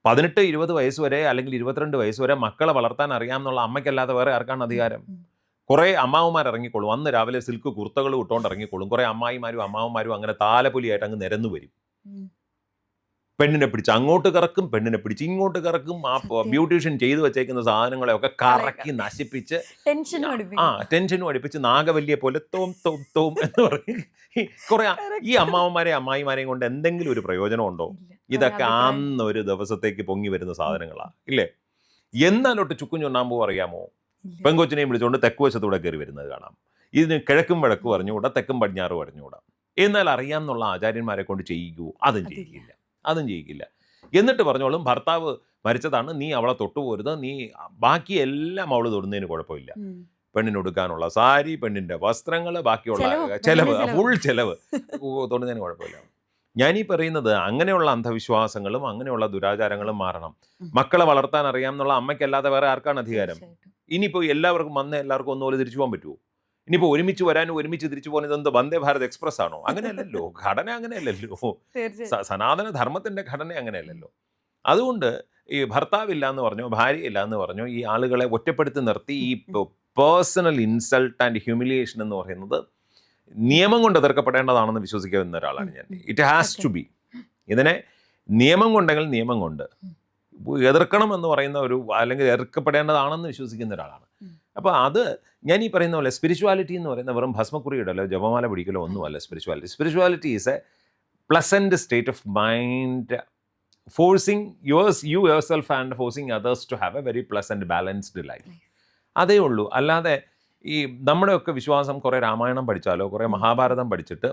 18-20 വയസ്സ് വരെ അല്ലെങ്കിൽ 22 വയസ്സ് വരെ മക്കളെ വളർത്താൻ അറിയാമെന്നുള്ള അമ്മയ്ക്കല്ലാതെ വേറെ ആർക്കാണ് അധികാരം? കുറേ അമ്മാവന്മാർ ഇറങ്ങിക്കോളും. അന്ന് രാവിലെ സിൽക്ക് കുർത്തകൾ ഇട്ടുകൊണ്ട് ഇറങ്ങിക്കോളും. കുറേ അമ്മായിമാരും അമ്മാവന്മാരും അങ്ങനെ താലപ്പൊലിയായിട്ട് അങ്ങ് നിരന്നു വരും. പെണ്ണിനെ പിടിച്ച് അങ്ങോട്ട് കറക്കും, പെണ്ണിനെ പിടിച്ച് ഇങ്ങോട്ട് കറക്കും. ആ ബ്യൂട്ടീഷ്യൻ ചെയ്തു വെച്ചേക്കുന്ന സാധനങ്ങളെയൊക്കെ കറക്കി നശിപ്പിച്ച് ടെൻഷനും അടുപ്പിച്ച് നാഗവല്ലിയെ പോലെ തോം തോം തോം എന്ന് പറഞ്ഞ് കുറെ ഈ അമ്മാവന്മാരെയും അമ്മായിമാരെയും കൊണ്ട് എന്തെങ്കിലും ഒരു പ്രയോജനം ഉണ്ടോ? ഇതൊക്കെ അന്നൊരു ദിവസത്തേക്ക് പൊങ്ങി വരുന്ന സാധനങ്ങളാ ഇല്ലേ? എന്നാലോട്ട് ചുക്കും ചുണ്ണാമ്പോ അറിയാമോ? പെങ്കൊച്ചിനെയും വിളിച്ചുകൊണ്ട് തെക്ക് വശത്തൂടെ കയറി വരുന്നത് കാണാം. ഇതിന് കിഴക്കും വടക്കും അറിഞ്ഞുകൂടാ, തെക്കും പടിഞ്ഞാറും അറിഞ്ഞുകൂടാ. എന്നാൽ അറിയാമെന്നുള്ള ആചാര്യന്മാരെ കൊണ്ട് ചെയ്യിക്കുവോ? അതും ചെയ്യിക്കില്ല. എന്നിട്ട് പറഞ്ഞോളും ഭർത്താവ് മരിച്ചതാണ്, നീ അവളെ തൊട്ടുപോരുത്, നീ ബാക്കി എല്ലാം അവള് തൊടുന്നതിന് കുഴപ്പമില്ല. പെണ്ണിനൊടുക്കാനുള്ള സാരി, പെണ്ണിന്റെ വസ്ത്രങ്ങൾ, ബാക്കിയുള്ള ചെലവ്, ഫുൾ ചെലവ് തൊടുന്നതിന് കുഴപ്പമില്ല. ഞാനീ പറയുന്നത് അങ്ങനെയുള്ള അന്ധവിശ്വാസങ്ങളും അങ്ങനെയുള്ള ദുരാചാരങ്ങളും മാറണം. മക്കളെ വളർത്താൻ അറിയാമെന്നുള്ള അമ്മയ്ക്കല്ലാതെ വേറെ ആർക്കാണ് അധികാരം? ഇനിയിപ്പോൾ എല്ലാവർക്കും എല്ലാവർക്കും ഒന്നുപോലെ തിരിച്ചു പോകാൻ പറ്റുമോ? ഇനിയിപ്പോൾ ഒരുമിച്ച് വരാനും ഒരുമിച്ച് തിരിച്ചു പോകുന്നത് എന്ത് വന്ദേ ഭാരത് എക്സ്പ്രസ് ആണോ? അങ്ങനെയല്ലല്ലോ, ഘടന അങ്ങനെയല്ലല്ലോ, സനാതന ധർമ്മത്തിന്റെ ഘടന അങ്ങനെയല്ലല്ലോ. അതുകൊണ്ട് ഈ ഭർത്താവില്ല എന്ന് പറഞ്ഞോ, ഭാര്യയില്ല എന്ന് പറഞ്ഞോ, ഈ ആളുകളെ ഒറ്റപ്പെടുത്തി നിർത്തി ഈ പേഴ്സണൽ ഇൻസൾട്ട് ആൻഡ് ഹ്യൂമിലിയേഷൻ എന്ന് പറയുന്നത് നിയമം കൊണ്ട് എതിർക്കപ്പെടേണ്ടതാണെന്ന് വിശ്വസിക്കുന്ന ഒരാളാണ് ഞാൻ. It has to be. ഇതിനെ നിയമം കൊണ്ടെങ്കിൽ നിയമം കൊണ്ട് എതിർക്കണം എന്ന് പറയുന്ന ഒരു, അല്ലെങ്കിൽ എതിർക്കപ്പെടേണ്ടതാണെന്ന് വിശ്വസിക്കുന്ന ഒരാളാണ്. അപ്പോൾ അത് ഞാൻ ഈ പറയുന്ന പോലെ സ്പിരിച്വാലിറ്റി എന്ന് പറയുന്ന വെറും ഭസ്മക്കുറിയിടലോ ജപമാല പിടിക്കലോ ഒന്നുമല്ല spirituality is a pleasant state of mind, forcing you yourself and forcing others to have a very pleasant balanced life. അതേ ഉള്ളൂ. അല്ലാതെ ഈ നമ്മുടെയൊക്കെ വിശ്വാസം കുറേ രാമായണം പഠിച്ചാലോ കുറേ മഹാഭാരതം പഠിച്ചിട്ട്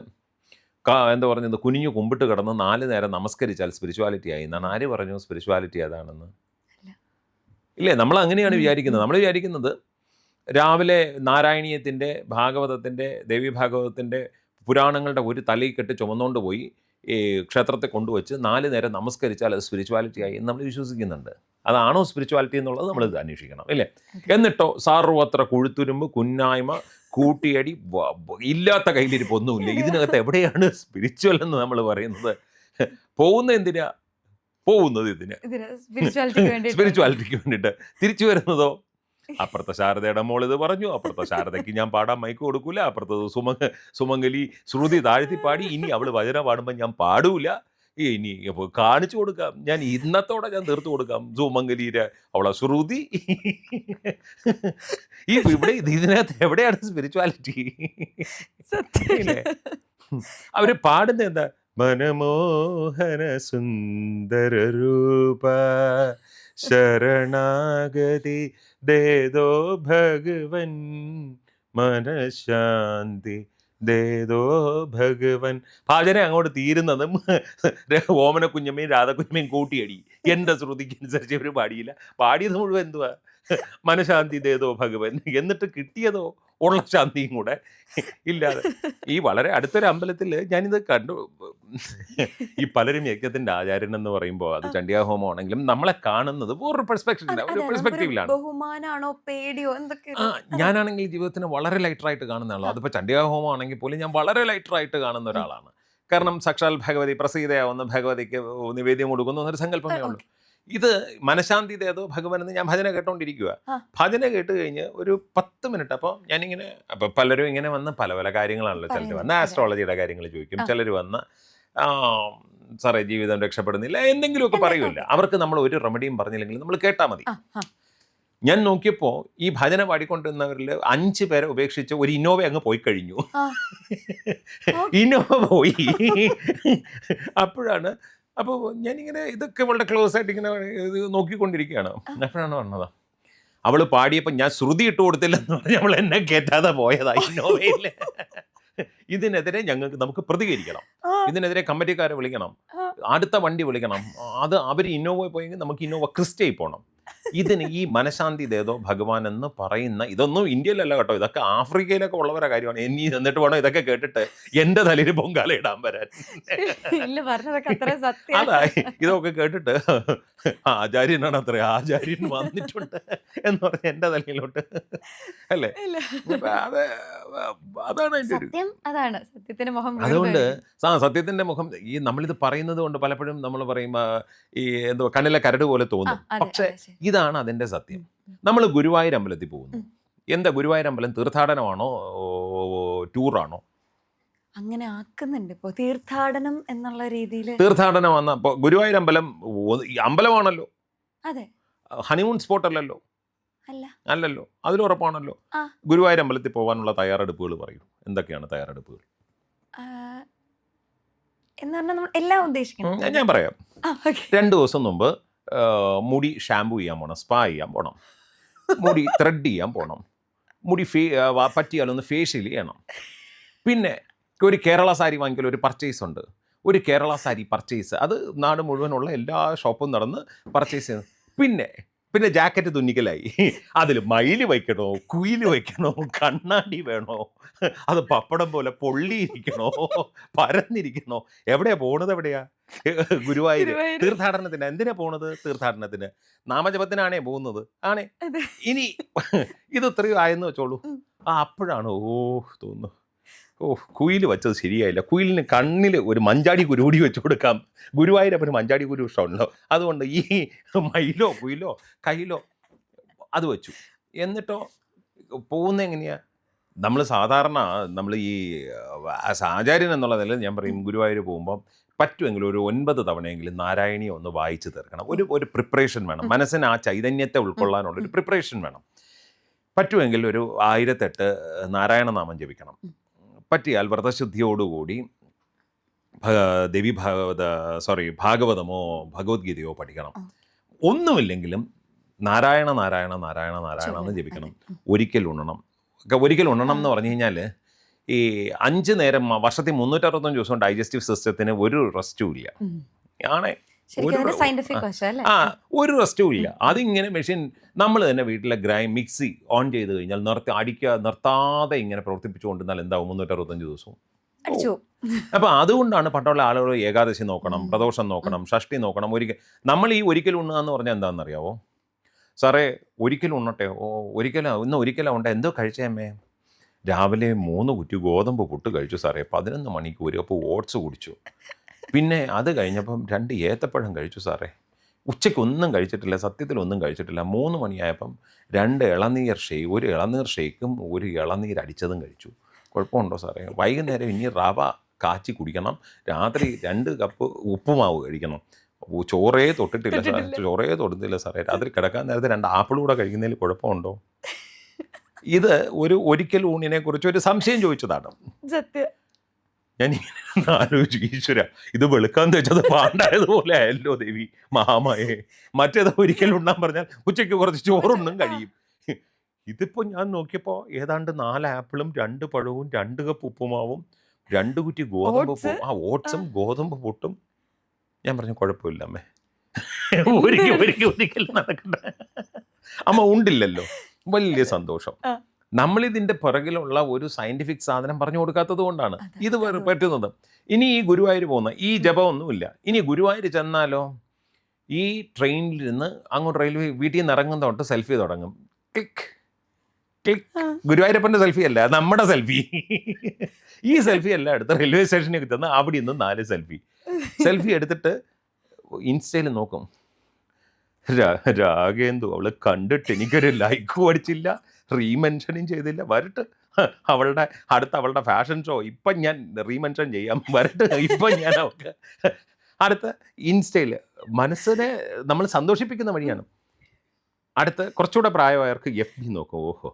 എന്താ പറഞ്ഞത് കുനിഞ്ഞു കുമ്പിട്ട് കിടന്ന് 4 നേരം നമസ്കരിച്ചാൽ സ്പിരിച്വാലിറ്റി ആയി എന്നാണ്. ആര് പറഞ്ഞു സ്പിരിച്വാലിറ്റി അതാണെന്ന്? ഇല്ലേ, നമ്മൾ അങ്ങനെയാണ് വിചാരിക്കുന്നത്. നമ്മൾ വിചാരിക്കുന്നത് രാവിലെ നാരായണീയത്തിൻ്റെ, ഭാഗവതത്തിൻ്റെ, ദേവി ഭാഗവതത്തിൻ്റെ പുരാണങ്ങളുടെ ഒരു തലയിൽ കെട്ട് ചുമന്നുകൊണ്ട് പോയി ഈ ക്ഷേത്രത്തെ കൊണ്ടുവച്ച് 4 നേരം നമസ്കരിച്ചാൽ അത് സ്പിരിച്വാലിറ്റി ആയി എന്ന് നമ്മൾ വിശ്വസിക്കുന്നുണ്ട്. അതാണോ സ്പിരിച്വാലിറ്റി എന്നുള്ളത് നമ്മൾ ഇത് അന്വേഷിക്കണം ഇല്ലേ? എന്നിട്ടോ സാർവത്ര കുഴുത്തുരുമ്പ്, കുന്നായ്മ, കൂട്ടിയടി, ഇല്ലാത്ത കയ്യിലിരിപ്പൊന്നുമില്ല. ഇതിനകത്ത് എവിടെയാണ് സ്പിരിച്വൽ എന്ന് നമ്മൾ പറയുന്നത്? എന്തിനാ പോകുന്നത്? ഇതിന് സ്പിരിച്വാലിറ്റിക്ക് വേണ്ടിയിട്ട്. തിരിച്ചു വരുന്നതോ അപ്പുറത്തെ ശാരദയുടെ മോൾ ഇത് പറഞ്ഞു, അപ്പുറത്തെ ശാരദയ്ക്ക് ഞാൻ പാടാൻ മൈക്ക് കൊടുക്കൂല, അപ്പുറത്തത് സുമംഗലി ശ്രുതി താഴ്ത്തി പാടി, ഇനി അവള് വചന പാടുമ്പോൾ ഞാൻ പാടൂല, ഇനി കാണിച്ചു കൊടുക്കാം, ഞാൻ ഇന്നത്തോടെ ഞാൻ തീർത്തു കൊടുക്കാം സുമംഗലിയുടെ അവളെ ശ്രുതി. ഇവിടെ ഇതിനകത്ത് എവിടെയാണ് സ്പിരിച്വാലിറ്റി? അവര് പാടുന്ന എന്താ? മനമോഹന സുന്ദര രൂപ ശരണാഗതി ദേദോ ഭഗവൻ മനഃശാന്തി ദേദോ ഭഗവൻ. ഭജന അങ്ങോട്ട് തീരുന്നതും ഓമന കുഞ്ഞമ്മയും രാധകുഞ്ഞമ്മയും കൂട്ടിയടി. എൻ്റെ ശ്രുതിക്ക് അനുസരിച്ച് അവർ പാടിയില്ല. പാടിയത് മുഴുവൻ എന്തുവാ? മനഃശാന്തി ദേദോ ഭഗവൻ. എന്നിട്ട് കിട്ടിയതോ ഉള്ള ശാന്തിയും കൂടെ ഇല്ലാതെ. ഈ വളരെ അടുത്തൊരു അമ്പലത്തിൽ ഞാനിത് കണ്ടു. ഈ പലരും യജ്ഞത്തിന്റെ ആചാര്യൻ എന്ന് പറയുമ്പോൾ അത് ചണ്ഡികാഹോമം ആണെങ്കിലും നമ്മളെ കാണുന്നത് ഒരു പെർസ്പെക്റ്റീവിലാണ്. ഞാനാണെങ്കിൽ ജീവിതത്തിന് വളരെ ലൈറ്ററായിട്ട് കാണുന്നതാണല്ലോ. അതിപ്പോൾ ചണ്ഡികാഹോമം ആണെങ്കിൽ പോലും ഞാൻ വളരെ ലൈറ്ററായിട്ട് കാണുന്ന ഒരാളാണ്. കാരണം സാക്ഷാൽ ഭഗവതി പ്രസീതയാവുന്ന ഭഗവതിക്ക് നിവേദ്യം കൊടുക്കുന്നു എന്നൊരു സങ്കല്പമേ ഉള്ളൂ. ഇത് മനഃശാന്തി ദേദോ ഭഗവൻ എന്ന് ഞാൻ ഭജന കേട്ടോണ്ടിരിക്കുക. ഭജന കേട്ട് കഴിഞ്ഞ് ഒരു 10 മിനിറ്റ് അപ്പോൾ ഞാനിങ്ങനെ, അപ്പോൾ പലരും ഇങ്ങനെ വന്ന് പല പല കാര്യങ്ങളാണല്ലോ. ചിലർ വന്ന് ആസ്ട്രോളജിയുടെ കാര്യങ്ങൾ ചോദിക്കും, ചിലർ വന്ന് സാറേ ജീവിതം രക്ഷപ്പെടുന്നില്ല എന്തെങ്കിലുമൊക്കെ പറയൂല. അവർക്ക് നമ്മൾ ഒരു റെമഡിയും പറഞ്ഞില്ലെങ്കിൽ നമ്മൾ കേട്ടാൽ മതി. ഞാൻ നോക്കിയപ്പോൾ ഈ ഭജന പാടിക്കൊണ്ടിരുന്നവരിൽ 5 പേരെ ഉപേക്ഷിച്ച് ഒരു ഇന്നോവ അങ്ങ് പോയി കഴിഞ്ഞു. ഇന്നോവ പോയി. അപ്പോഴാണ്, അപ്പോൾ ഞാനിങ്ങനെ ഇതൊക്കെ വളരെ ക്ലോസ് ആയിട്ട് ഇങ്ങനെ ഇത് നോക്കിക്കൊണ്ടിരിക്കുകയാണ്. അപ്പോഴാണ് പറഞ്ഞത് അവൾ പാടിയപ്പോൾ ഞാൻ ശ്രുതി ഇട്ട് കൊടുത്തില്ലെന്ന് പറഞ്ഞ് അവൾ എന്നെ കേറ്റാതെ പോയതാ ഇന്നോവയിൽ. ഇതിനെതിരെ നമുക്ക് പ്രതികരിക്കണം. ഇതിനെതിരെ കമ്മിറ്റിക്കാരെ വിളിക്കണം, അടുത്ത വണ്ടി വിളിക്കണം. അത് അവർ ഇന്നോവ പോയെങ്കിൽ നമുക്ക് ഇന്നോവ ക്രിസ്റ്റയിൽ പോകണം. ഇതിന് ഈ മനഃശാന്തി ദേതോ ഭഗവാൻ എന്ന് പറയുന്ന ഇതൊന്നും ഇന്ത്യയിലല്ല കേട്ടോ, ഇതൊക്കെ ആഫ്രിക്കയിലൊക്കെ ഉള്ളവരുടെ കാര്യമാണ്. ഇനി എന്നിട്ട് വേണം ഇതൊക്കെ കേട്ടിട്ട് എന്റെ തലയിൽ പൊങ്കാല ഇടാൻ വരാൻ. ഇല്ല പറഞ്ഞതൊക്കെ അത്ര സത്യം. അതായി ഇതൊക്കെ കേട്ടിട്ട് ആചാര്യനാണ് അത്ര ആചാര്യൻ വന്നിട്ടുണ്ട് എന്ന് പറഞ്ഞ എന്റെ തലയിലോട്ട് അല്ലേ. ഇല്ല. അപ്പൊ അതാണ് അതിന്റെ ഒരു സത്യം അതാണ്. സത്യത്തിന്റെ മുഖം വീണ് അതുകൊണ്ട് വരും. സത്യത്തിന്റെ മുഖം ഈ നമ്മളിത് പറയുന്നത് കൊണ്ട് പലപ്പോഴും നമ്മൾ പറയും ഈ എന്തോ കണ്ണിലെ കരട് പോലെ ആ, തോന്നും. അതെ പക്ഷെ അതെ ശരി. ഇതാണ് അതിന്റെ സത്യം. ഉം. നമ്മൾ ഗുരുവായൂർ അമ്പലത്തിൽ പോകുന്നു. ഉം. എന്താ ഗുരുവായൂർ അമ്പലം തീർത്ഥാടനമാണോ ടൂറാണോ? അങ്ങനെ ആക്കുന്നുണ്ട് ഇപ്പൊ തീർത്ഥാടനം എന്നുള്ള രീതിയിൽ. തീർത്ഥാടനം വന്ന ഗുരുവായൂർ അമ്പലം ഈ അമ്പലമാണല്ലോ, അതെ. ഹണിമൂൺ സ്പോട്ട് അല്ലല്ലോ. അല്ല. അല്ലല്ലോ, അതിലുറപ്പാണല്ലോ. ആ. ഗുരുവായൂർ അമ്പലത്തിൽ പോകാനുള്ള തയ്യാറെടുപ്പുകൾ പറയൂ. എന്തൊക്കെയാണ് തയ്യാറെടുപ്പുകൾ? ആ, എന്ന് പറഞ്ഞാൽ നമ്മൾ എല്ലാം ഉദ്ദേശിക്കണം. ഞാൻ പറയാം. ആ, okay. 2 ദിവസം മുമ്പ് മുടി ഷാമ്പു ചെയ്യാൻ പോകണം, സ്പാ ചെയ്യാൻ പോകണം, മുടി ത്രെഡ് ചെയ്യാൻ പോകണം, മുടി പറ്റിയാലൊന്ന് ഫേഷ്യൽ ചെയ്യണം. പിന്നെ ഒരു കേരള സാരി വാങ്ങിക്കൽ ഒരു പർച്ചേസ് ഉണ്ട്. ഒരു കേരള സാരി പർച്ചേസ് അത് നാട് മുഴുവനുള്ള എല്ലാ ഷോപ്പും നടന്ന് പർച്ചേസ് ചെയ്യുന്നു. പിന്നെ ജാക്കറ്റ് തുന്നിക്കലായി. അതിൽ മയിൽ വയ്ക്കണോ, കുയിൽ വയ്ക്കണോ, കണ്ണാടി വേണോ, അത് പപ്പടം പോലെ പൊള്ളിയിരിക്കണോ, പരന്നിരിക്കണോ, എവിടെയാ പോണത്? എവിടെയാ? ഗുരുവായൂർ ഗുരുവായൂർ. തീർത്ഥാടനത്തിന്. എന്തിനാ പോണത്? തീർത്ഥാടനത്തിന്. നാമജപത്തിനാണേ പോകുന്നത്. ആണേ. അതെ. ഇനി ഇത് ഇത്രയും ആയെന്ന് വെച്ചോളൂ. ഉം. അപ്പോഴാണ് തോന്നുന്നു, കുയിൽ വെച്ചത് ശരിയായില്ല. കുയിലിന് കണ്ണിൽ ഒരു മഞ്ചാടി കുരുകൂടി വെച്ച് കൊടുക്കാം. ഗുരുവായൂരപ്പന് മഞ്ചാടി കുരു ഇഷ്ടമുണ്ടല്ലോ. അതുകൊണ്ട് ഈ മയിലോ കുയിലോ കയ്യിലോ അത് വെച്ചു. എന്നിട്ടോ പോകുന്ന എങ്ങനെയാ? നമ്മൾ സാധാരണ നമ്മൾ ഈ ആചാര്യൻ എന്നുള്ള നിലയിൽ ഞാൻ പറയും, ഗുരുവായൂർ പോകുമ്പോൾ പറ്റുമെങ്കിലും ഒരു 9 തവണയെങ്കിലും നാരായണീയം ഒന്ന് വായിച്ചു തീർക്കണം. ഒരു പ്രിപ്പറേഷൻ വേണം. മനസ്സിന് ആ ചൈതന്യത്തെ ഉൾക്കൊള്ളാനുള്ള ഒരു പ്രിപ്പറേഷൻ വേണം. പറ്റുമെങ്കിൽ ഒരു 1008 നാരായണ നാമം ജപിക്കണം. പറ്റിയാൽ വ്രതശുദ്ധിയോടുകൂടി ഭാഗവതമോ ഭഗവത്ഗീതയോ പഠിക്കണം. ഒന്നുമില്ലെങ്കിലും നാരായണ നാരായണ നാരായണ നാരായണ എന്ന് ജപിക്കണം. ഒരിക്കൽ ഉണ്ണണം എന്ന് പറഞ്ഞു കഴിഞ്ഞാൽ ഈ 5 നേരം വർഷത്തിൽ 365 ദിവസം ഡൈജസ്റ്റീവ് സിസ്റ്റത്തിന് ഒരു റെസ്റ്റും ഇല്ല. ആണേ. സയന്റിഫിക് വശം അല്ലേ? ഒരു റെസ്റ്റും ഇല്ല. അതിങ്ങനെ മെഷീൻ നമ്മൾ തന്നെ വീട്ടിലെ മിക്സി ഓൺ ചെയ്ത് കഴിഞ്ഞാൽ നിർത്താതെ ഇങ്ങനെ പ്രവർത്തിപ്പിച്ചുകൊണ്ടിരുന്നാൽ എന്താവും 365 ദിവസവും. അടിച്ചു. അപ്പം അതുകൊണ്ടാണ് പണ്ടുള്ള ആളുകൾ ഏകാദശി നോക്കണം, പ്രദോഷം നോക്കണം, ഷഷ്ടി നോക്കണം. നമ്മൾ ഈ ഒരിക്കൽ ഉണ്ണുക എന്ന് പറഞ്ഞാൽ എന്താണെന്നറിയാവോ? സാറേ ഒരിക്കലും ഉണ്ണട്ടെ. ഒരിക്കലും ഉണ്ട. എന്തോ കഴിച്ചേമ്മേ? രാവിലെ 3 കുറ്റി ഗോതമ്പ് പുട്ട് കഴിച്ചു സാറേ. 11 മണിക്ക് 1 കപ്പ് ഓട്സ് കുടിച്ചു. പിന്നെ അത് കഴിഞ്ഞപ്പം 2 ഏത്തപ്പഴം കഴിച്ചു സാറേ. ഉച്ചയ്ക്ക് ഒന്നും കഴിച്ചിട്ടില്ല, സത്യത്തിലൊന്നും കഴിച്ചിട്ടില്ല. 3 മണിയായപ്പം 2 ഇളനീർ ഷേക്കും 1 ഇളനീർ അടിച്ചതും കഴിച്ചു. കുഴപ്പമുണ്ടോ സാറേ? വൈകുന്നേരം ഇനി റവ കാച്ചി കുടിക്കണം. രാത്രി 2 കപ്പ് ഉപ്പുമാവ് കഴിക്കണം. ചോറേ തൊട്ടിട്ടില്ല സാറേ. രാത്രി കിടക്കാൻ നേരത്തെ 2 ആപ്പിൾ കൂടെ കഴിക്കുന്നതിൽ കുഴപ്പമുണ്ടോ? ഇത് ഒരിക്കൽ ഊണിനെ കുറിച്ച് ഒരു സംശയം ചോദിച്ചതാണ്. സത്യം. ഞാൻ ഇങ്ങനെ ആലോചിച്ചു, ഈശ്വര ഇത് വെളുക്കാൻ വെച്ചത് പാണ്ടായതുപോലെ ആയല്ലോ ദേവി മഹാമായേ. മറ്റേത് ഒരിക്കൽ ഉണ്ണാൻ പറഞ്ഞാൽ ഉച്ചയ്ക്ക് കുറച്ച് ചോറുണ്ണും കഴിയും. ഇതിപ്പോൾ ഞാൻ നോക്കിയപ്പോൾ ഏതാണ്ട് 4 ആപ്പിളും 2 പഴവും 2 കപ്പ് ഉപ്പുമാവും 2 കുറ്റി ഗോതമ്പ് ഓട്സും ഗോതമ്പ് പുട്ടും. ഞാൻ പറഞ്ഞു കുഴപ്പമില്ല അമ്മേ, ഒരിക്കൽ നടക്കണ്ട. അമ്മ ഉണ്ടില്ലല്ലോ. വലിയ സന്തോഷം. നമ്മളിതിൻ്റെ പുറകിലുള്ള ഒരു സയൻറ്റിഫിക് സാധനം പറഞ്ഞു കൊടുക്കാത്തത് കൊണ്ടാണ് ഇത് പറ്റുന്നത്. ഇനി ഈ ഗുരുവായൂർ പോകുന്ന ഈ ജപമൊന്നുമില്ല. ഇനി ഗുരുവായൂർ ചെന്നാലോ ഈ ട്രെയിനിലിരുന്ന് അങ്ങോട്ട് റെയിൽവേ വീട്ടിൽ നിന്ന് ഇറങ്ങുന്ന തൊട്ട് സെൽഫി തുടങ്ങും. Click click. ഗുരുവായൂരപ്പൻ്റെ സെൽഫി അല്ല, നമ്മുടെ സെൽഫി. ഈ സെൽഫി അല്ല അടുത്ത റെയിൽവേ സ്റ്റേഷനിൽ ചെന്ന് അവിടെ നിന്ന് 4 സെൽഫി എടുത്തിട്ട് ഇൻസ്റ്റയിൽ നോക്കും. രാഗേന്ദു അവള് കണ്ടിട്ട് എനിക്കൊരു ലൈക്കും അടിച്ചില്ല, റീമെൻഷനും ചെയ്തില്ല. വരട്ടെ അവളുടെ ഫാഷൻ ഷോ ഇപ്പം ഞാൻ റീമെൻഷൻ ചെയ്യാം. വരട്ടെ ഇപ്പം ഞാൻ അവൾക്ക് അടുത്ത ഇൻസ്റ്റയിൽ മനസ്സിനെ നമ്മൾ സന്തോഷിപ്പിക്കുന്ന വഴിയാണ്. അടുത്ത് കുറച്ചുകൂടെ പ്രായമായവർക്ക് FB നോക്കും. ഓഹോ,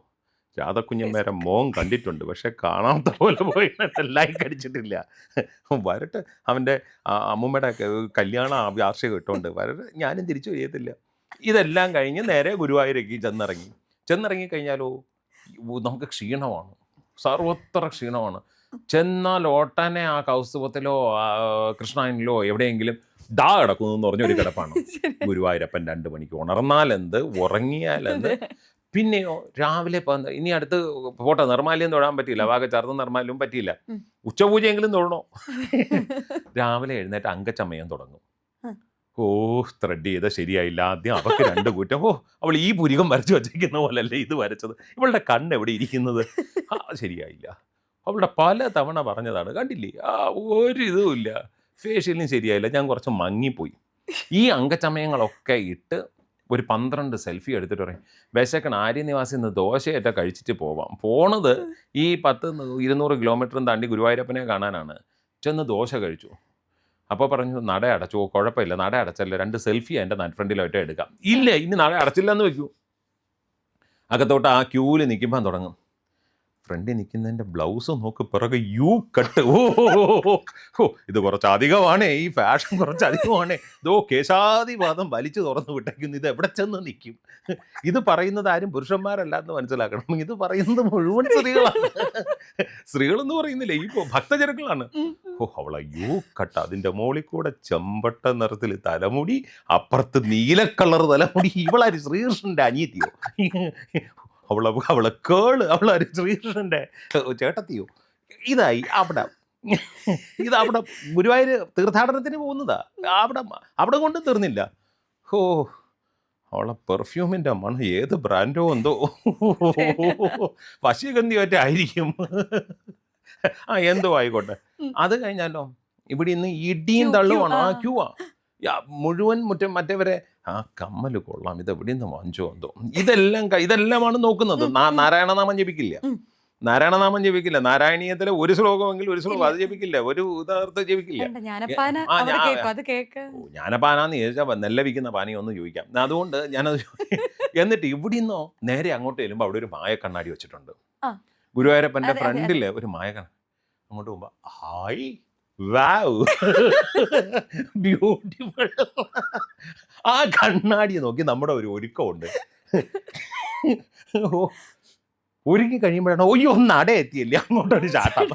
രാധക്കുഞ്ഞമ്മേരെ മോൻ കണ്ടിട്ടുണ്ട്, പക്ഷെ കാണാത്ത പോലെ പോയി ലൈക്ക് അടിച്ചിട്ടില്ല. വരട്ടെ അവൻ്റെ അമ്മൂമ്മയുടെ കല്യാണ വാർഷികം ഇട്ടുകൊണ്ട് വരട്ടെ, ഞാനും തിരിച്ചു ചെയ്യത്തില്ല. ഇതെല്ലാം കഴിഞ്ഞ് നേരെ ഗുരുവായൂരേക്ക് ചെന്നിറങ്ങി കഴിഞ്ഞാലോ നമുക്ക് ക്ഷീണമാണ്, സർവത്ര ക്ഷീണമാണ്. ചെന്നാൽ ഓട്ടനെ ആ കൗസ്തുഭത്തിലോ കൃഷ്ണനിലോ എവിടെയെങ്കിലും ദാ കിടക്കുന്നു എന്ന് പറഞ്ഞൊരു കിടപ്പാണ്. ഗുരുവായൂരപ്പൻ 2 മണിക്ക് ഉണർന്നാലെന്ത്, ഉറങ്ങിയാലെന്ത്. പിന്നെയോ രാവിലെ ഇനി അടുത്ത് പോട്ടെ, നിർമ്മാല്യം തൊഴാൻ പറ്റിയില്ല, വാക ചേർന്ന് നിർമ്മാല്യവും പറ്റിയില്ല, ഉച്ചപൂജയെങ്കിലും തൊഴണോ. രാവിലെ എഴുന്നേറ്റ് അങ്കച്ചമയം തുടങ്ങും. ഓ, ത്രെഡ് ചെയ്ത ശരിയായില്ല, ആദ്യം അവക്ക് 2 കൂറ്റം. അവൾ ഈ പുരികം വരച്ചു വച്ചിരിക്കുന്ന പോലല്ലേ ഇത് വരച്ചത്, ഇവളുടെ കണ്ണ് എവിടെ ഇരിക്കുന്നത്, ശരിയായില്ല. അവളുടെ പല തവണ പറഞ്ഞതാണ്, കണ്ടില്ലേ, ഒരു ഇതുമില്ല, ഫേഷ്യലും ശരിയായില്ല, ഞാൻ കുറച്ച് മങ്ങിപ്പോയി. ഈ അങ്കച്ചമയങ്ങളൊക്കെ ഇട്ട് ഒരു 12 സെൽഫി എടുത്തിട്ട് പറയും, വിശക്കണ ആര്യനിവാസിൽ നിന്ന് ദോശയേറ്റ കഴിച്ചിട്ട് പോവാം, പോണത് ഈ 100-200 കിലോമീറ്ററും താണ്ടി ഗുരുവായൂരപ്പനെ കാണാനാണ്, ചെന്ന് ദോശ കഴിച്ചു. അപ്പോൾ പറഞ്ഞു, നട അടച്ചു. കുഴപ്പമില്ല, നട അടച്ചല്ലേ, 2 സെൽഫി എൻ്റെ ഫ്രണ്ടിലായിട്ട് എടുക്കാം. ഇല്ല, ഇനി നട അടച്ചില്ലെന്ന് വെക്കൂ. അകത്തോട്ട് ആ ക്യൂവിൽ നിൽക്കുമ്പോൾ തുടങ്ങും, ഫ്രണ്ടിൽ നിൽക്കുന്നതിൻ്റെ ബ്ലൗസ് നോക്ക്, പിറകെ യു കട്ട്, ഇത് കുറച്ച് അധികമാണേ, ഈ ഫാഷൻ കുറച്ച് അധികമാണേ, ഇതോ കേശാദിപാദം വലിച്ചു തുറന്ന് വിട്ടേക്കുന്നു, ഇത് എവിടെ ചെന്ന് നിൽക്കും. ഇത് പറയുന്നത് ആരും പുരുഷന്മാരല്ല എന്ന് മനസ്സിലാക്കണം, ഇത് പറയുന്നത് മുഴുവൻ സ്ത്രീകളാണ്. സ്ത്രീകളെന്ന് പറയുന്നില്ല, ഈ ഭക്തജനങ്ങളാണ്. അവളെ യു കട്ട്, അതിൻ്റെ മോളിൽ കൂടെ ചെമ്പട്ട നിറത്തിൽ തലമുടി, അപ്പുറത്ത് നീല കളർ തലമുടി. ഇവളാര് ശ്രീകൃഷ്ണൻ്റെ അനിയത്തിയോ, അവളെ കേള്, അവളാര് ശ്രീകൃഷ്ണൻ്റെ ചേട്ടത്തിയോ. ഇതായി അവിടെ, അവിടെ ഗുരുവായൂർ തീർത്ഥാടനത്തിന് പോകുന്നതാ, അവിടെ കൊണ്ട് തീർന്നില്ല. അവളെ പെർഫ്യൂമിൻ്റെ മണം ഏത് ബ്രാൻഡോ എന്തോ, വശ്യഗന്ധിയൊറ്റ ആയിരിക്കും. എന്തോ ആയിക്കോട്ടെ. അത് കഴിഞ്ഞാലോ ഇവിടെ ഇന്ന് ഇടിയും തള്ളുവാണ്, ക്യൂവാ മുഴുവൻ. മറ്റവരെ കമ്മൽ കൊള്ളാം, ഇതെവിടെ നിന്ന് വാങ്ങിച്ചോ എന്തോ, ഇതെല്ലാമാണ് നോക്കുന്നത്. നാരായണനാമം ജപിക്കില്ല, നാരായണീയത്തിലെ ഒരു ശ്ലോകമെങ്കിലും ഒരു ശ്ലോകം അത് ജപിക്കില്ല, ഒരു ഉദാഹരണത്തെ ജപിക്കില്ല. ജ്ഞാനപാനാന്ന് ചോദിച്ചാൽ നെല്ലവിക്കുന്ന പാനയൊന്നും ചോദിക്കാം. അതുകൊണ്ട് ഞാനത് എന്നിട്ട് ഇവിടെ നിന്നോ നേരെ അങ്ങോട്ട് ചെല്ലുമ്പോൾ അവിടെ ഒരു മായ കണ്ണാടി വെച്ചിട്ടുണ്ട്. ഗുരുവായൂരപ്പൻ്റെ ഫ്രണ്ടില് ഒരു മായ കണ്ണാടി. അങ്ങോട്ട് പോകുമ്പോ ഹായ്, വാവ്, ബ്യൂട്ടിഫുൾ. ആ കണ്ണാടിയെ നോക്കി നമ്മുടെ ഒരു ഒരുക്കമുണ്ട്. ഒരുങ്ങി കഴിയുമ്പോഴാണ് ഒയ്യോ നട എത്തിയില്ലേ, അങ്ങോട്ടൊരു ചാട്ടം.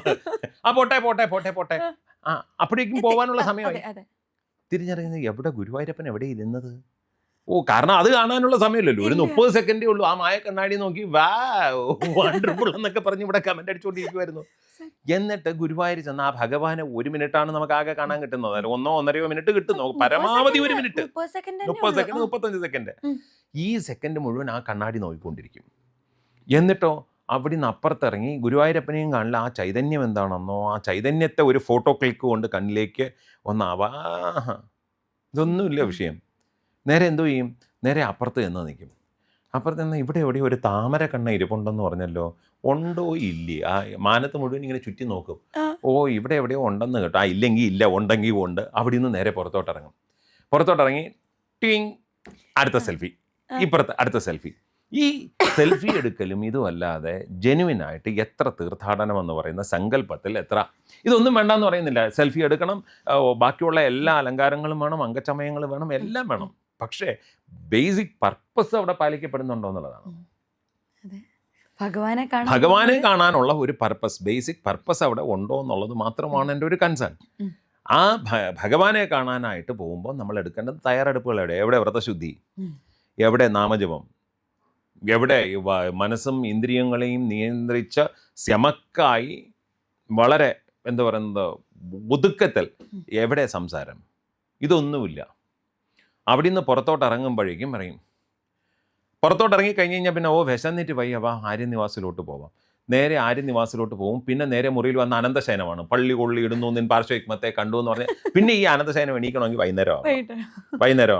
പോട്ടെ. അപ്പോഴേക്കും പോവാനുള്ള സമയമായി. തിരിഞ്ഞറിയുന്നത് എവിടെ ഗുരുവായൂരപ്പൻ എവിടെ ഇരുന്നത്. കാരണം അത് കാണാനുള്ള സമയമില്ലല്ലോ, ഒരു 30 സെക്കൻഡേ ഉള്ളൂ. ആ മായ കണ്ണാടി നോക്കി വണ്ടർഫുൾ എന്നൊക്കെ പറഞ്ഞ് ഇവിടെ കമന്റ് അടിച്ചുകൊണ്ടിരിക്കുമായിരുന്നു. എന്നിട്ട് ഗുരുവായൂർ ചെന്ന് ആ ഭഗവാനെ 1 മിനിറ്റാണ് നമുക്ക് ആകെ കാണാൻ കിട്ടുന്നത്, 1-1.5 മിനിറ്റ് കിട്ടുന്നു, പരമാവധി 1 മിനിറ്റ്, 30 സെക്കൻഡ്, 35 സെക്കൻഡ്. ഈ സെക്കൻഡ് മുഴുവൻ ആ കണ്ണാടി നോക്കിക്കൊണ്ടിരിക്കും. എന്നിട്ടോ അവിടെ നിന്ന് അപ്പുറത്തിറങ്ങി ഗുരുവായൂരപ്പനെയും കാണില്ല, ആ ചൈതന്യം എന്താണെന്നോ, ആ ചൈതന്യത്തെ ഒരു ഫോട്ടോ ക്ലിക്ക് കൊണ്ട് കണ്ണിലേക്ക് ഇതൊന്നുമില്ല വിഷയം. നേരെ എന്തോ ചെയ്യും, നേരെ അപ്പുറത്ത് ചെന്ന് നിൽക്കും. അപ്പുറത്ത് നിന്ന് ഇവിടെ എവിടെയോ ഒരു താമര കണ്ണ ഇരിപ്പുണ്ടെന്ന് പറഞ്ഞല്ലോ, ഉണ്ടോ ഇല്ലേ, ആ മാനത്ത് മുഴുവൻ ഇങ്ങനെ ചുറ്റി നോക്കും. ഇവിടെ എവിടെയോ ഉണ്ടെന്ന് കേട്ടോ, ഇല്ലെങ്കിൽ ഇല്ല, ഉണ്ടെങ്കിൽ ഉണ്ട്. അവിടെ നിന്ന് നേരെ പുറത്തോട്ടിറങ്ങി ടിങ്, അടുത്ത സെൽഫി, ഇപ്പുറത്ത് അടുത്ത സെൽഫി. ഈ സെൽഫി എടുക്കലും ഇതുമല്ലാതെ ജെനുവിനായിട്ട് എത്ര തീർത്ഥാടനം എന്ന് പറയുന്ന സങ്കല്പത്തിൽ ഇതൊന്നും വേണ്ടെന്ന് പറയുന്നില്ല. സെൽഫി എടുക്കണം, ബാക്കിയുള്ള എല്ലാ അലങ്കാരങ്ങളും വേണം, അംഗചമയങ്ങളും വേണം, എല്ലാം വേണം. പക്ഷേ ബേസിക് പർപ്പസ് അവിടെ പാലിക്കപ്പെടുന്നുണ്ടോ എന്നുള്ളതാണ്. ഭഗവാനെ കാണാനുള്ള ഒരു പർപ്പസ്, ബേസിക് പർപ്പസ് അവിടെ ഉണ്ടോ എന്നുള്ളത് മാത്രമാണ് എൻ്റെ ഒരു കൺസേൺ. ആ ഭഗവാനെ കാണാനായിട്ട് പോകുമ്പോൾ നമ്മൾ എടുക്കേണ്ടത് തയ്യാറെടുപ്പുകൾ എവിടെ വ്രതശുദ്ധി, എവിടെ നാമജപം, എവിടെ മനസ്സും ഇന്ദ്രിയങ്ങളെയും നിയന്ത്രിച്ച ശമക്കായി വളരെ എന്താ പറയുന്നത് ഒതുക്കത്തിൽ എവിടെ സംസാരം, ഇതൊന്നുമില്ല. അവിടെ നിന്ന് പുറത്തോട്ടിറങ്ങുമ്പോഴേക്കും പുറത്തോട്ടിറങ്ങി കഴിഞ്ഞ് കഴിഞ്ഞാൽ പിന്നെ വിശന്നിട്ട് വയ്യവാ ആര്യനിവാസിലോട്ട് പോവാം. നേരെ ആര്യനിവാസിലോട്ട് പോകും. പിന്നെ നേരെ മുറിയിൽ വന്ന അനന്തശയനമാണ്. പള്ളി കൊള്ളി ഇടുന്നു, നിൻ പാർശ്വയുഗ്മത്തെ കണ്ടു എന്ന് പറഞ്ഞാൽ പിന്നെ ഈ അനന്തശയനം എണീക്കണമെങ്കിൽ വൈകുന്നേരം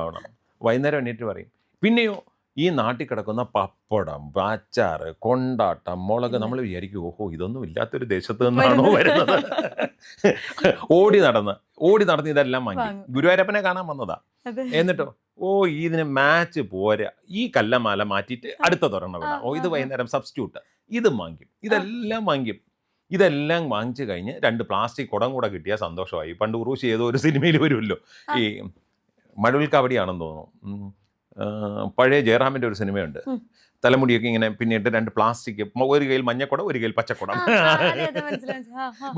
ആവണം. വൈകുന്നേരം എണീറ്റ് പറയും. പിന്നെയോ ഈ നാട്ടിൽ കിടക്കുന്ന പപ്പടം, അച്ചാറ്, കൊണ്ടാട്ടം, മുളക്, നമ്മൾ വിചാരിക്കും ഇതൊന്നും ഇല്ലാത്തൊരു ദേശത്ത് നിന്നാണോ വരുന്നത്. ഓടി നടന്ന് ഇതെല്ലാം വാങ്ങി ഗുരുവായൂരപ്പനെ കാണാൻ വന്നതാ. എന്നിട്ടോ ഇതിന് മാച്ച് പോരാ, ഈ കല്ലമാല മാറ്റിയിട്ട് അടുത്ത തുറന്ന വിടാം, ഇത് വൈകുന്നേരം സബ്സ്റ്റിറ്റ്യൂട്ട്, ഇത് വാങ്ങിക്കും, ഇതെല്ലാം വാങ്ങിച്ചു കഴിഞ്ഞ് 2 പ്ലാസ്റ്റിക് കുടം കൂടെ കിട്ടിയാൽ സന്തോഷമായി. പണ്ട് ഉറൂശി ഏതോ ഒരു സിനിമയിൽ വരുമല്ലോ, ഈ മഴവിൽ കബഡിയാണെന്ന് തോന്നുന്നു, പഴയ ജയറാമിൻ്റെ ഒരു സിനിമയുണ്ട്, ഉം. തലമുടിയൊക്കെ ഇങ്ങനെ പിന്നിട്ട് 2 പ്ലാസ്റ്റിക്, ഒരു കയ്യിൽ മഞ്ഞക്കുടം ഒരു കയ്യിൽ പച്ചക്കുടം.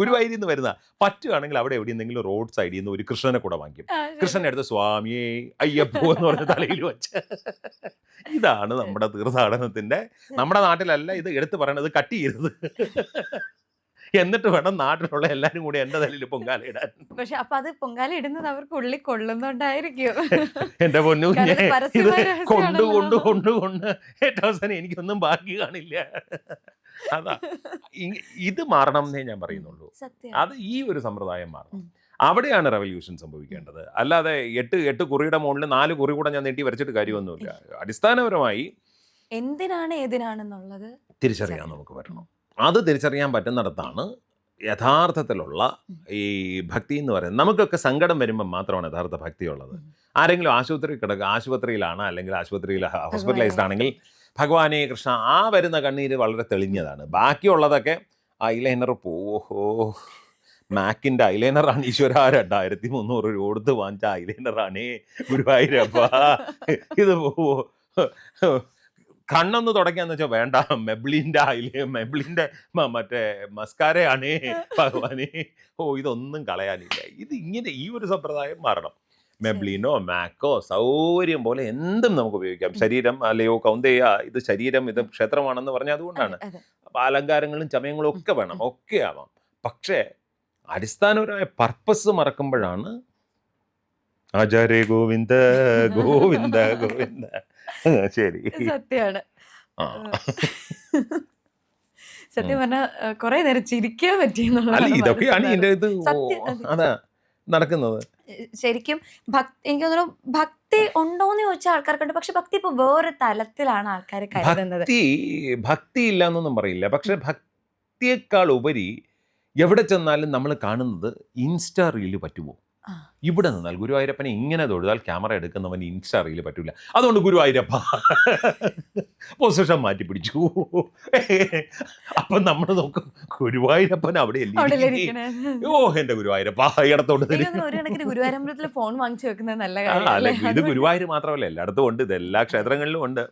ഗുരുവായൂരിൽ നിന്ന് വരുന്ന പറ്റുകയാണെങ്കിൽ അവിടെ എവിടെ എന്തെങ്കിലും റോഡ് സൈഡിൽ നിന്ന് ഒരു കൃഷ്ണനെ കൂടെ വാങ്ങിക്കും. കൃഷ്ണനെ അടുത്ത് സ്വാമിയേ അയ്യപ്പോ എന്ന് പറഞ്ഞ തലയിൽ വെച്ച്. ഇതാണ് നമ്മുടെ തീർത്ഥാടനത്തിന്റെ, നമ്മുടെ നാട്ടിലല്ല ഇത് എടുത്തു പറയണത്, കട്ട് ചെയ്യരുത്. എന്നിട്ട് വേണം നാട്ടിലുള്ള എല്ലാരും കൂടി എന്റെ തലയിൽ പൊങ്കാല ഇടാൻ. പക്ഷെ അപ്പൊ അത് പൊങ്കാല ഇടുന്നത് അവർക്ക് ഉള്ളിൽ കൊള്ളുന്നുണ്ടായിരിക്കും. എന്റെ പൊന്നു കാരണം ഇത് പരസ്യമായ കൊണ്ട് രഹസ്യമാണല്ലോ. കൊണ്ട് കൊണ്ട് കൊണ്ട് ഏറ്റവും അവസാനം എനിക്കൊന്നും ബാക്കി കാണില്ല. അതാ ഇത് മാറണം എന്നേ ഞാൻ പറയുന്നുള്ളൂ. സത്യം. അത് ഈ ഒരു സമ്പ്രദായം മാറണം. ഉം. അവിടെയാണ് റെവല്യൂഷൻ സംഭവിക്കേണ്ടത്. അല്ലാതെ 8 കുറിയുടെ മുകളിൽ 4 കുറി കൂടെ ഞാൻ നീട്ടി വരച്ചിട്ട് കാര്യമൊന്നുമില്ല. അടിസ്ഥാനപരമായി എന്തിനാണ് ഏതിനാണെന്നുള്ളത് തിരിച്ചറിയാൻ നമുക്ക് പറ്റണം. അത് തിരിച്ചറിയാൻ പറ്റുന്നിടത്താണ് യഥാർത്ഥത്തിലുള്ള ഈ ഭക്തി എന്ന് പറയുന്നത്. നമുക്കൊക്കെ സങ്കടം വരുമ്പോൾ മാത്രമാണ് യഥാർത്ഥ ഭക്തി ഉള്ളത്. ആരെങ്കിലും ആശുപത്രിയിലാണ്, അല്ലെങ്കിൽ ആശുപത്രിയിൽ ഹോസ്പിറ്റലൈസ്ഡ് ആണെങ്കിൽ ഭഗവാനെ കൃഷ്ണ, ആ വരുന്ന കണ്ണീര് വളരെ തെളിഞ്ഞതാണ്. ബാക്കിയുള്ളതൊക്കെ ഐലൈനർ പോഹോ, മാക്കിൻ്റെ ഐലൈനറാണ് ഈശ്വര, 2300 രൂപ കൊടുത്ത് വാങ്ങിച്ച ഐലൈനറാണേ ഗുരുവായൂരപ്പ, ഇത് പോവോ. കണ്ണൊന്ന് തുടയ്ക്കാന്ന് വെച്ചാൽ വേണ്ട, മെബ്ലിൻ്റെ മറ്റേ മസ്കാരയാണേ ഭഗവാനെ. ഇതൊന്നും കളയാനില്ല. ഇത് ഇങ്ങനെ ഈ ഒരു സമ്പ്രദായം മാറണം. മെബ്ലിനോ മാക്കോ സൗകര്യം പോലെ എന്തും നമുക്ക് ഉപയോഗിക്കാം. ശരീരം അല്ലയോ കൗന്ദേയ, ഇത് ശരീരം, ഇത് ക്ഷേത്രമാണെന്ന് പറഞ്ഞാൽ അതുകൊണ്ടാണ്. അപ്പം അലങ്കാരങ്ങളും ചമയങ്ങളും ഒക്കെ വേണം, ഒക്കെ ആവാം. പക്ഷേ അടിസ്ഥാനപരമായ പർപ്പസ് മറക്കുമ്പോഴാണ് ആചാര്യ ഗോവിന്ദ ഗോവിന്ദ ഗോവിന്ദ. ശരി, സത്യമാണ്. ആ. സത്യം പറഞ്ഞാൽ കുറെ നേരം ചിരിക്കാൻ അല്ല ഇതൊക്കെയാണ് ഇതിൻ്റെ ഇത്. സത്യം, അതെ. അതാ നടക്കുന്നത്. ശരിക്കും എനിക്ക് തോന്നുന്നു ഭക്തി ഉണ്ടോന്ന് ചോദിച്ചാൽ ആൾക്കാർക്കുണ്ട്. പക്ഷെ ഭക്തി ഇപ്പൊ വേറെ തലത്തിലാണ് ആൾക്കാർ കരുതുന്നത്. ഭക്തി ഇല്ല എന്നൊന്നും പറയില്ല. പക്ഷെ ഭക്തിയേക്കാൾ ഉപരി എവിടെ ചെന്നാലും നമ്മൾ കാണുന്നത് ഇൻസ്റ്റാ റീല് പറ്റുമോ. ആ. ഇവിടെ നിന്നാൽ ഗുരുവായൂരപ്പനെ ഇങ്ങനെ തൊഴുതാൽ ക്യാമറ എടുക്കുന്നവൻ ഇൻസ്റ്റാ റീല് പറ്റൂല. അതുകൊണ്ട് ഗുരുവായൂരപ്പ പൊസിഷൻ മാറ്റി പിടിച്ചു. അപ്പം നമ്മൾ നോക്കും ഗുരുവായൂരപ്പൻ അവിടെ അവിടെ ഇരിക്കണേ. എന്റെ ഗുരുവായൂരപ്പ ഇടത്തോട്ട് എനിക്ക് തോന്നുന്നു ഒരു കണക്കിന് ഗുരുവായൂരമ്പലത്തിൽ ഫോൺ വാങ്ങിച്ചു വെക്കുന്നത് നല്ല അല്ല കാര്യം. ഇത് ഗുരുവായൂർ മാത്രമല്ല, എല്ലായിടത്തും ഉണ്ട്, ഇത് എല്ലാ ക്ഷേത്രങ്ങളിലും ഉണ്ട്.